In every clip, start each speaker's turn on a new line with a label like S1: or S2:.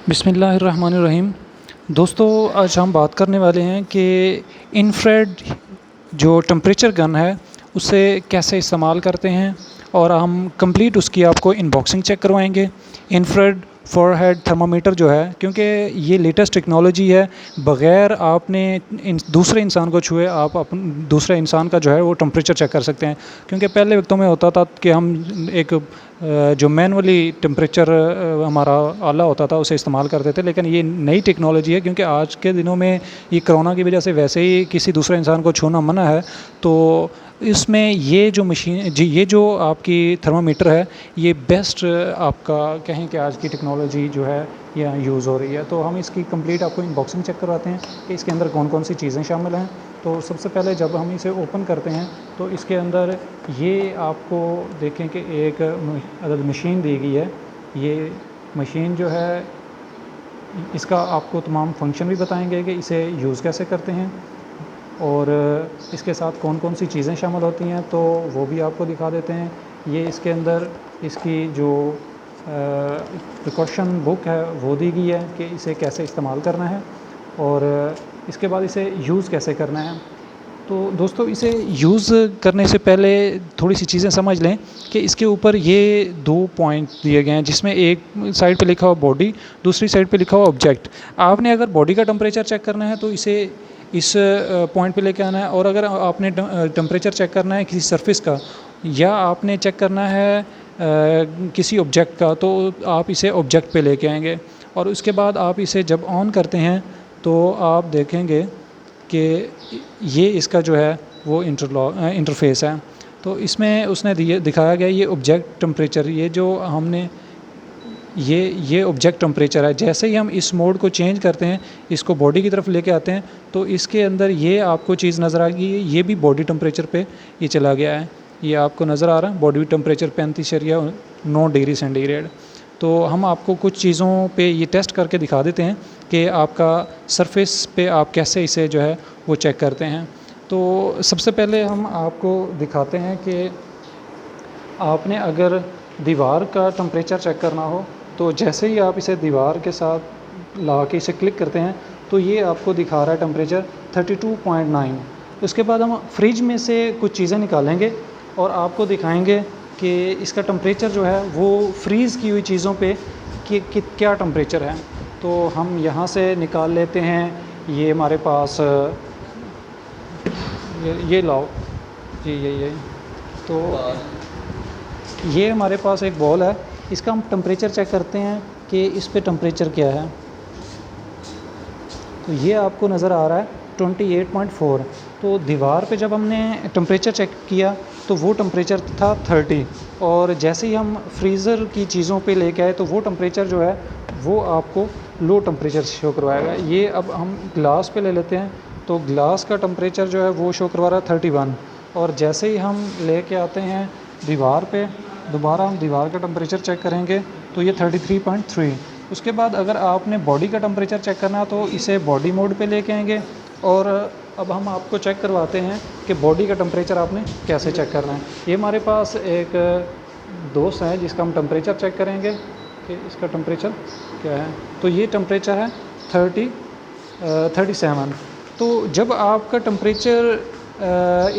S1: बिस्मिल्लाहिर्रहमानिर्रहीम। दोस्तों, आज हम बात करने वाले हैं कि इंफ्रारेड जो टेम्परेचर गन है उसे कैसे इस्तेमाल करते हैं, और हम कंप्लीट उसकी आपको अनबॉक्सिंग चेक करवाएंगे। इंफ्रारेड फोरहेड थर्मामीटर जो है, क्योंकि ये लेटेस्ट टेक्नोलॉजी है, बग़ैर आपने दूसरे इंसान को छुए आप दूसरे इंसान का जो है वो टेम्परेचर चेक कर सकते हैं। क्योंकि पहले वक्तों में होता था कि हम एक जो मैनुअली टेम्परेचर हमारा आला होता था उसे इस्तेमाल करते थे, लेकिन ये नई टेक्नोलॉजी है। क्योंकि आज के दिनों में ये कोरोना की वजह से वैसे ही किसी दूसरे इंसान को छूना मना है, तो इसमें ये जो मशीन जी ये जो आपकी थर्मामीटर है ये बेस्ट आपका कहें कि आज की टेक्नोलॉजी जो है यहाँ यूज़ हो रही है। तो हम इसकी कंप्लीट आपको अनबॉक्सिंग चेक करवाते हैं कि इसके अंदर कौन कौन सी चीज़ें शामिल हैं। तो सबसे पहले जब हम इसे ओपन करते हैं तो इसके अंदर ये आपको देखें कि एक अदद मशीन दी गई है। ये मशीन जो है इसका आपको तमाम फंक्शन भी बताएंगे कि इसे यूज़ कैसे करते हैं, और इसके साथ कौन कौन सी चीज़ें शामिल होती हैं तो वो भी आपको दिखा देते हैं। ये इसके अंदर इसकी जो प्रिकॉशन बुक है वो दी गई है कि इसे कैसे इस्तेमाल करना है, और इसके बाद इसे यूज़ कैसे करना है। तो दोस्तों, इसे यूज़ करने से पहले थोड़ी सी चीज़ें समझ लें कि इसके ऊपर ये 2 पॉइंट दिए गए हैं, जिसमें एक साइड पे लिखा हुआ बॉडी, दूसरी साइड पे लिखा हुआ ऑब्जेक्ट। आपने अगर बॉडी का टेम्परेचर चेक करना है तो इसे इस पॉइंट पे लेके आना है, और अगर आपने टेम्परेचर चेक करना है किसी सरफेस का, या आपने चेक करना है किसी ऑब्जेक्ट का, तो आप इसे ऑब्जेक्ट पे लेके आएंगे। और उसके बाद आप इसे जब ऑन करते हैं तो आप देखेंगे कि ये इसका जो है वो इंटरफेस है। तो इसमें उसने दिखाया गया ये ऑब्जेक्ट टेम्परेचर, ये जो हमने ये ऑब्जेक्ट टेम्परेचर है। जैसे ही हम इस मोड को चेंज करते हैं, इसको बॉडी की तरफ लेके आते हैं, तो इसके अंदर ये आपको चीज़ नज़र आ गई, ये भी बॉडी टेम्परेचर पे ये चला गया है। ये आपको नज़र आ रहा है बॉडी टेम्परेचर 35.9 डिग्री सेंटीग्रेड। तो हम आपको कुछ चीज़ों पे ये टेस्ट करके दिखा देते हैं कि आपका सरफेस पे आप कैसे इसे जो है वो चेक करते हैं। तो सबसे पहले हम आपको दिखाते हैं कि आपने अगर दीवार का टेम्परेचर चेक करना हो तो जैसे ही आप इसे दीवार के साथ ला के इसे क्लिक करते हैं तो ये आपको दिखा रहा है टेम्परेचर 32.9। उसके बाद हम फ्रिज में से कुछ चीज़ें निकालेंगे और आपको दिखाएंगे कि इसका टेम्परेचर जो है वो फ्रीज़ की हुई चीज़ों पे कि क्या टेम्परेचर है। तो हम यहाँ से निकाल लेते हैं, ये हमारे पास ये लाओ जी, ये तो ये हमारे पास एक बॉल है, इसका हम टेम्परेचर चेक करते हैं कि इस पे टेम्परेचर क्या है। तो ये आपको नज़र आ रहा है 28.4। तो दीवार पे जब हमने टेम्परेचर चेक किया तो वो टेम्परेचर था 30, और जैसे ही हम फ्रीज़र की चीज़ों पे लेके आए तो वो टेम्परेचर जो है वो आपको लो टेम्परेचर शो करवाएगा। ये अब हम ग्लास पे ले लेते हैं, तो ग्लास का टेम्परेचर जो है वो शो करवा रहा है 31, और जैसे ही हम लेके आते हैं दीवार पे, दोबारा हम दीवार का टेम्परेचर चेक करेंगे तो ये 33.3। उसके बाद अगर आपने बॉडी का टेम्परेचर चेक करना है तो इसे बॉडी मोड पे लेके आएंगे, और अब हम आपको चेक करवाते हैं कि बॉडी का टेम्परेचर आपने कैसे चेक करना है। ये हमारे पास एक दोस्त है जिसका हम टेम्परेचर चेक करेंगे कि इसका टेम्परेचर क्या है। तो ये टेम्परेचर है 37। तो जब आपका टेम्परेचर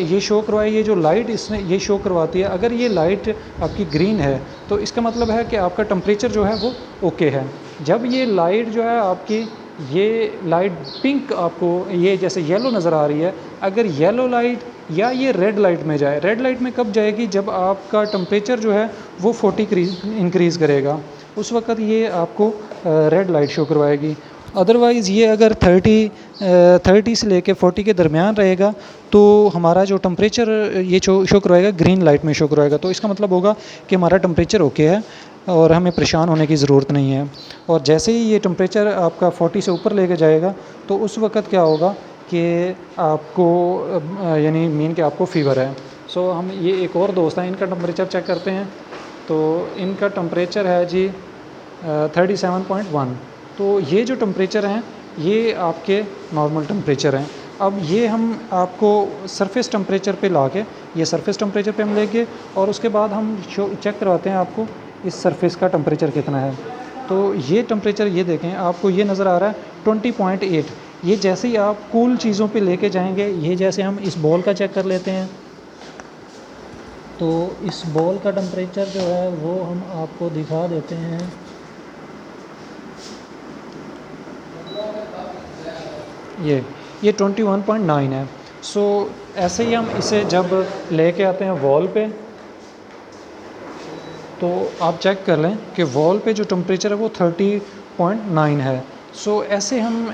S1: ये शो करवाए, ये जो लाइट इसमें ये शो करवाती है, अगर ये लाइट आपकी ग्रीन है तो इसका मतलब है कि आपका टेम्परेचर जो है वो ओके है। जब ये लाइट जो है आपकी ये लाइट पिंक आपको ये जैसे येलो नज़र आ रही है, अगर येलो लाइट या ये रेड लाइट में जाए, रेड लाइट में कब जाएगी जब आपका टेम्परेचर जो है वो 40 इंक्रीज़ करेगा, उस वक्त ये आपको रेड लाइट शो करवाएगी। अदरवाइज़ ये अगर 30 से लेके 40 के दरमियान रहेगा तो हमारा जो टेम्परेचर ये शो करवाएगा ग्रीन लाइट में शो करवाएगा। तो इसका मतलब होगा कि हमारा टेम्परेचर ओके है और हमें परेशान होने की ज़रूरत नहीं है। और जैसे ही ये टेम्परेचर आपका 40 से ऊपर लेके जाएगा तो उस वक़्त क्या होगा कि आपको यानी मीन कि आपको फ़ीवर है। सो हम ये एक और दोस्त हैं, इनका टेम्परेचर चेक करते हैं। तो इनका टेम्परेचर है जी 37.1। तो ये जो टेम्परेचर हैं ये आपके नॉर्मल टेम्परेचर हैं। अब ये हम आपको सरफेस टेम्परेचर पे ला के, ये सरफेस टेम्परेचर पे हम लेके, और उसके बाद हम चेक करवाते हैं आपको इस सरफेस का टेम्परेचर कितना है। तो ये टेम्परेचर ये देखें, आपको ये नज़र आ रहा है 20.8। ये जैसे ही आप कूल चीज़ों पे लेके जाएंगे, ये जैसे हम इस बॉल का चेक कर लेते हैं, तो इस बॉल का टेम्परेचर जो है वो हम आपको दिखा देते हैं। ये 21.9 है। सो ऐसे ही हम इसे जब लेके आते हैं वॉल पे, तो आप चेक कर लें कि वॉल पे जो टेम्परेचर है वो 30.9 है। सो ऐसे हम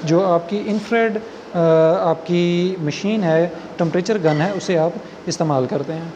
S1: जो आपकी इंफ्रारेड आपकी मशीन है, टेम्परेचर गन है, उसे आप इस्तेमाल करते हैं।